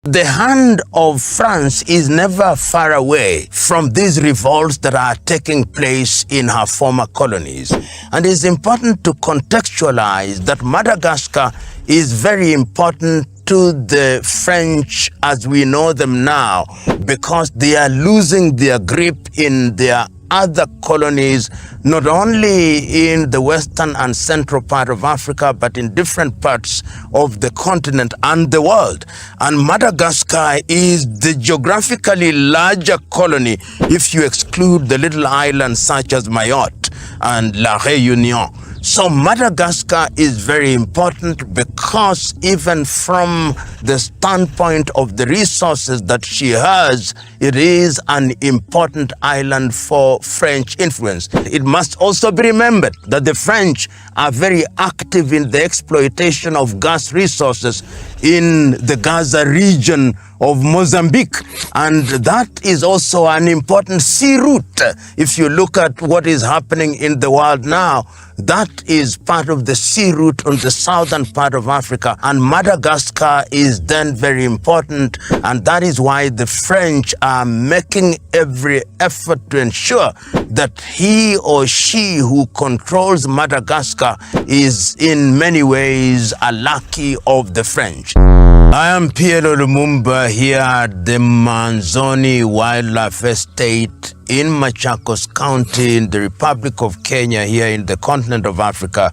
The hand of France is never far away from these revolts that are taking place in her former colonies. And it's important to contextualize that Madagascar is very important to the French as we know them now, because they are losing their grip in their other colonies, not only in the western and central part of Africa, but in different parts of the continent and the world. And Madagascar is the geographically larger colony if you exclude the little islands such as Mayotte and La Réunion. So Madagascar is very important because even from the standpoint of the resources that she has, it is an important island for French influence. It must also be remembered that the French are very active in the exploitation of gas resources in the Gaza region of Mozambique, and that is also an important sea route. If you look at what is happening in the world now, that is part of the sea route on the southern part of Africa, and Madagascar is then very important, and that is why the French are making every effort to ensure that he or she who controls Madagascar is in many ways a lackey of the French. I am PLO Lumumba here at the Manzoni Wildlife Estate in Machakos County in the Republic of Kenya here in the continent of Africa.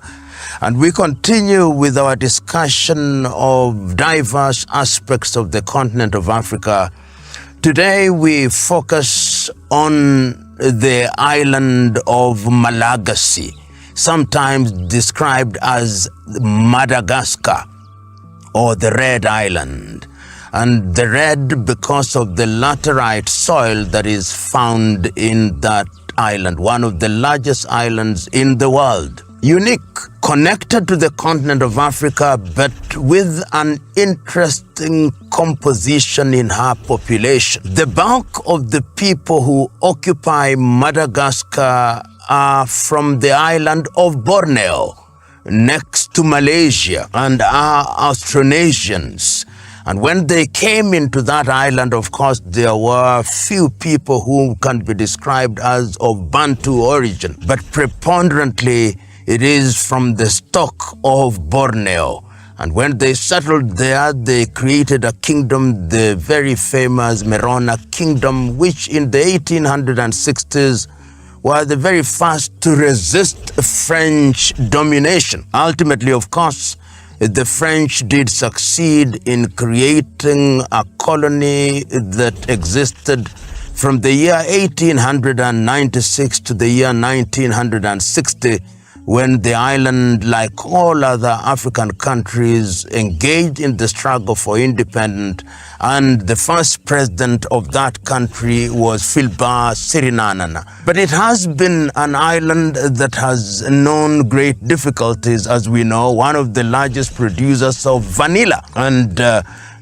And we continue with our discussion of diverse aspects of the continent of Africa. Today we focus on the island of Malagasy, sometimes described as Madagascar, or the Red Island. And the red because of the laterite soil that is found in that island, one of the largest islands in the world. Unique, connected to the continent of Africa, but with an interesting composition in her population. The bulk of the people who occupy Madagascar are from the island of Borneo, next to Malaysia, and are Austronesians. And when they came into that island, of course, there were few people who can be described as of Bantu origin, but preponderantly it is from the stock of Borneo. And when they settled there, they created a kingdom, the very famous Merona Kingdom, which in the 1860s were the very first to resist French domination. Ultimately, of course, the French did succeed in creating a colony that existed from the year 1896 to the year 1960, when the island, like all other African countries, engaged in the struggle for independence, and the first president of that country was Philbert Sirinanana. But it has been an island that has known great difficulties, as we know, one of the largest producers of vanilla, and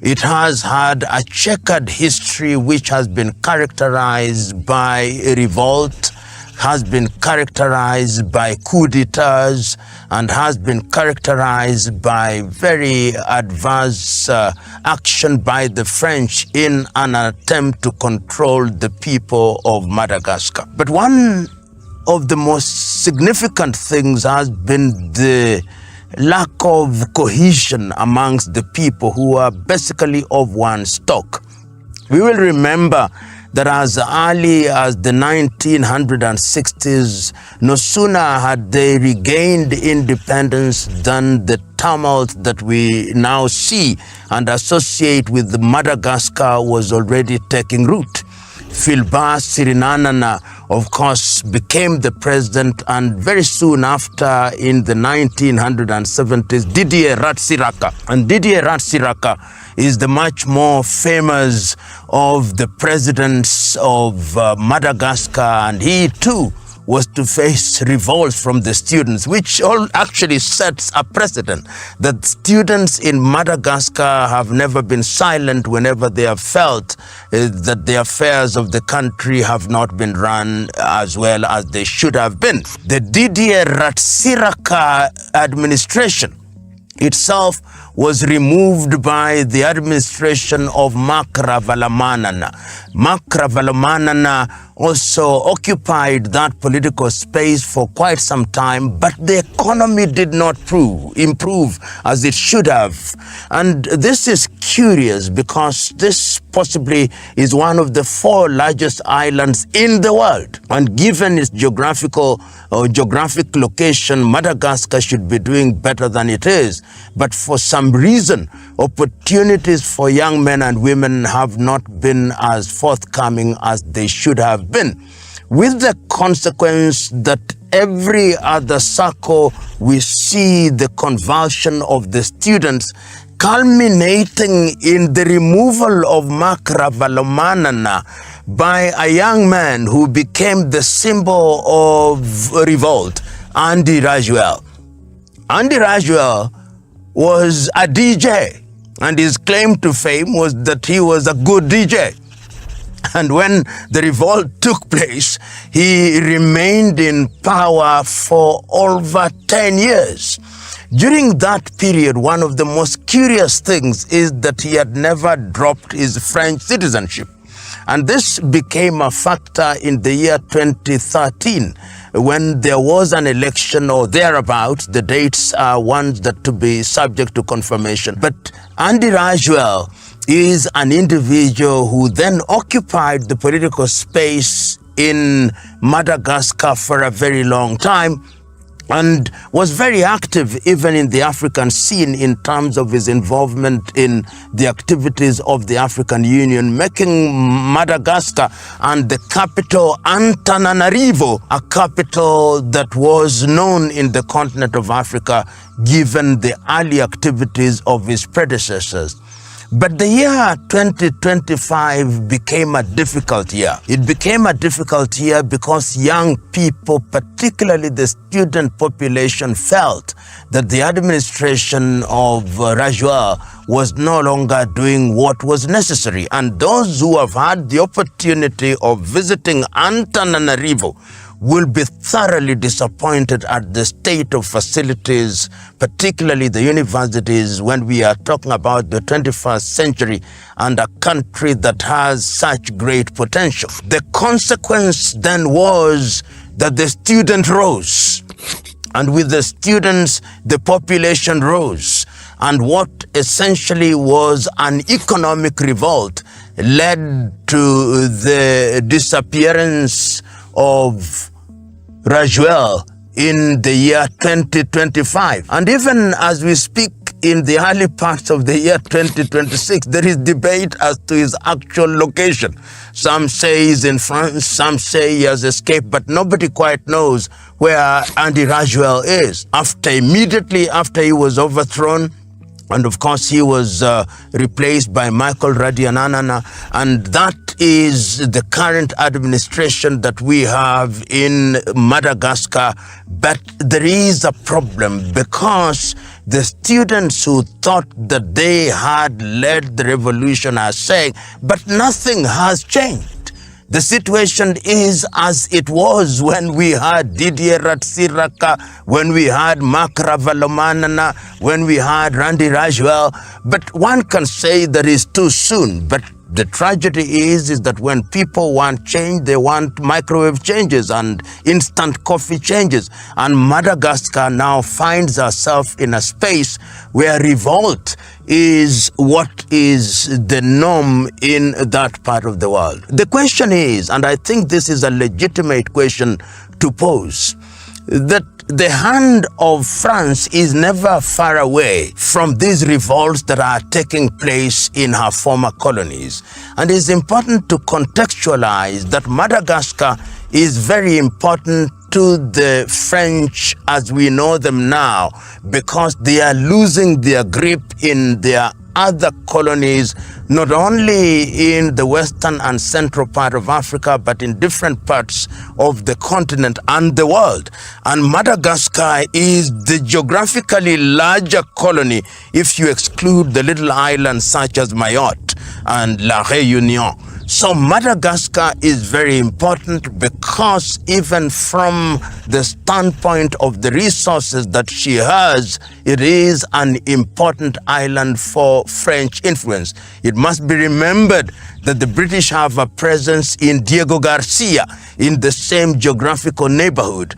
it has had a checkered history which has been characterized by revolt, has been characterized by coup d'etats, and has been characterized by very adverse action by the French in an attempt to control the people of Madagascar. But one of the most significant things has been the lack of cohesion amongst the people who are basically of one stock. We will remember that as early as the 1960s, no sooner had they regained independence than the tumult that we now see and associate with Madagascar was already taking root. Philbert Sirinanana, of course, became the president, and very soon after, in the 1970s, Didier Ratsiraka. And Didier Ratsiraka is the much more famous of the presidents of Madagascar, and he too was to face revolts from the students, which all actually sets a precedent that students in Madagascar have never been silent whenever they have felt that the affairs of the country have not been run as well as they should have been. The Didier Ratsiraka administration itself was removed by the administration of Marc Ravalomanana. Marc Ravalomanana also occupied that political space for quite some time, but the economy did not improve as it should have. And this is curious because this possibly is one of the 4 largest islands in the world. And given its geographic location, Madagascar should be doing better than it is. But for some reason, opportunities for young men and women have not been as forthcoming as they should have been, with the consequence that every other circle we see the conversion of the students, culminating in the removal of Marc Ravalomanana by a young man who became the symbol of revolt, Andy Rajuel. Andy Rajuel was a DJ, and his claim to fame was that he was a good DJ. And when the revolt took place, he remained in power for over 10 years. During that period, one of the most curious things is that he had never dropped his French citizenship. And this became a factor in the year 2013, when there was an election or thereabouts. The dates are ones that to be subject to confirmation. But Andy Rajuel is an individual who then occupied the political space in Madagascar for a very long time, and was very active even in the African scene in terms of his involvement in the activities of the African Union, making Madagascar and the capital Antananarivo a capital that was known in the continent of Africa, given the early activities of his predecessors. But the year 2025 became a difficult year. It became a difficult year because young people, particularly the student population, felt that the administration of Rajuel was no longer doing what was necessary. And those who have had the opportunity of visiting Antananarivo will be thoroughly disappointed at the state of facilities, particularly the universities, when we are talking about the 21st century and a country that has such great potential. The consequence then was that the student rose, and with the students, the population rose, and what essentially was an economic revolt led to the disappearance of Rajuel in the year 2025. And even as we speak, in the early parts of the year 2026, there is debate as to his actual location. Some say he's in France, some say he has escaped, but nobody quite knows where Andy Rajuel is. Immediately after he was overthrown, and of course, he was replaced by Michael Radiananana, and that is the current administration that we have in Madagascar. But there is a problem because the students who thought that they had led the revolution are saying, but nothing has changed. The situation is as it was when we had Didier Ratsiraka, when we had Marc Ravalomanana, when we had Randy Rajuel. But one can say that it's too soon. But the tragedy is that when people want change, they want microwave changes and instant coffee changes. And Madagascar now finds herself in a space where revolt is what is the norm in that part of the world. The question is, and I think this is a legitimate question to pose, that the hand of France is never far away from these revolts that are taking place in her former colonies. And it's important to contextualize that Madagascar is very important to the French as we know them now, because they are losing their grip in their other colonies, not only in the western and central part of Africa, but in different parts of the continent and the world. And Madagascar is the geographically larger colony if you exclude the little islands such as Mayotte and La Réunion. So Madagascar is very important because even from the standpoint of the resources that she has, it is an important island for French influence. It must be remembered that the British have a presence in Diego Garcia in the same geographical neighborhood.